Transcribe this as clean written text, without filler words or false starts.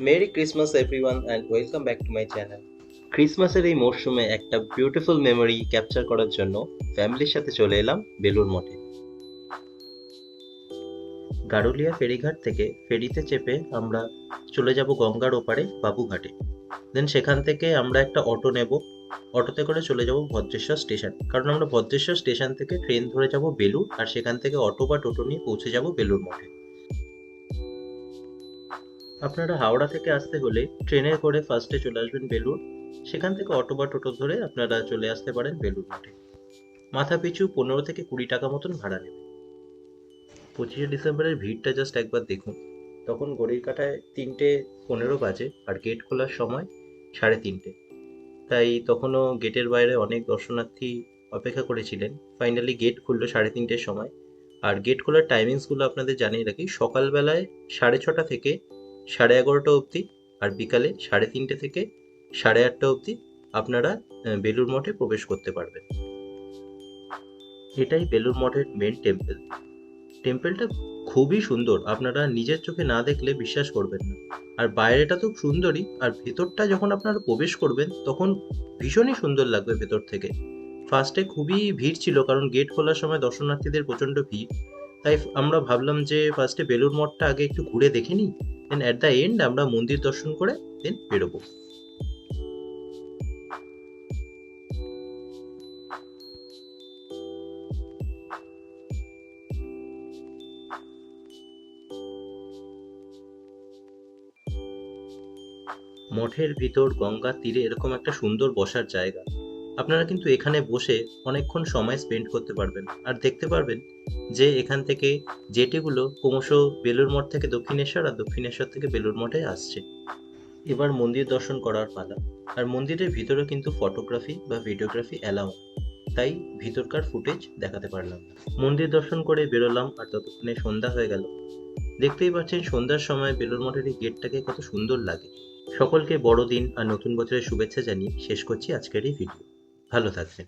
Mary Christmas everyone and welcome back to my channel. ক্রিসমাসের এই মরশুমে একটা বিউটিফুল মেমোরি ক্যাপচার করার জন্য ফ্যামিলির সাথে চলে এলাম বেলুড় মঠে। গারুলিয়া ফেরিঘাট থেকে ফেরিতে চেপে আমরা চলে যাব গঙ্গার ওপারে বাবুঘাটে। দেন সেখান থেকে আমরা একটা অটো নেব। অটোতে করে চলে যাব ভদ্রেশ্বর স্টেশন, কারণ আমরা ভদ্রেশ্বর স্টেশন থেকে ট্রেন ধরে যাব বেলুড়, আর সেখান থেকে অটো বা টোটো নিয়ে পৌঁছে যাব বেলুড় মঠে। আপনারা হাওড়া থেকে আসতে হলে ট্রেনে করে ফার্স্টে চলে আসবেন বেলুড়। সেখান থেকে অটো বা টোটো ধরে আপনারা চলে আসতে পারেন বেলুড় মঠে। মাথা পিছু 15 থেকে 20 টাকা মতন ভাড়া নেবে। 25শে ডিসেম্বরের ভিড়টা জাস্ট একবার দেখুন। তখন ঘড়ির কাঁটায় 3টে 15 বাজে আর গেট খোলার সময় 3:30। তাই তখনও গেটের বাইরে অনেক দর্শনার্থী অপেক্ষা করেছিলেন। ফাইনালি গেট খুললো 3:30-র সময়। আর গেট খোলার টাইমিংসগুলো আপনাদের জানিয়ে রাখি: সকালবেলায় 6:30 থেকে 11:30 অবধি, আর বিকালে 3:30 থেকে 8:30 অবধি আপনারা বেলুড় মঠে প্রবেশ করতে পারবেন। এটাই বেলুড় মঠের মেন টেম্পল। টেম্পলটা খুবই সুন্দর, আপনারা নিজের চোখে না দেখলে বিশ্বাস করবেন না। আর বাইরেটা তো সুন্দরই, আর ভেতরটা যখন আপনারা প্রবেশ করবেন তখন ভীষণই সুন্দর লাগবে ভেতর থেকে। ফার্স্টে খুবই ভিড় ছিল, কারণ গেট খোলার সময় দর্শনার্থীদের প্রচণ্ড ভিড়। তাই আমরা ভাবলাম যে ফার্স্টে বেলুড় মঠটা আগে একটু ঘুরে দেখে নিই, দেন অ্যাট দ্য এন্ড আমরা মন্দির দর্শন করে দেন বেরোবো। মঠের ভিতর গঙ্গার তীরে এরকম একটা সুন্দর বসার জায়গা। আপনারা কিন্তু এখানে বসে অনেকক্ষণ সময় স্পেন্ড করতে পারবেন, আর দেখতে পারবেন যে এখান থেকে জেটিগুলো ক্রমশ বেলুড় মঠ থেকে দক্ষিণেশ্বর আর দক্ষিণেশ্বর থেকে বেলুড় মঠে আসছে। এবার মন্দির দর্শন করার পালা। আর মন্দিরের ভিতরে কিন্তু ফটোগ্রাফি বা ভিডিওগ্রাফি অ্যালাউ, তাই ভিতরকার ফুটেজ দেখাতে পারলাম না। মন্দির দর্শন করে বেরোলাম, আর ততক্ষণে সন্ধ্যা হয়ে গেল। দেখতেই পাচ্ছেন সন্ধ্যার সময় বেলুড় মঠের এই গেটটাকে কত সুন্দর লাগে। সকলকে বড়দিন আর নতুন বছরের শুভেচ্ছা জানিয়ে শেষ করছি আজকের এই ভিডিও। ভালো থাকবেন।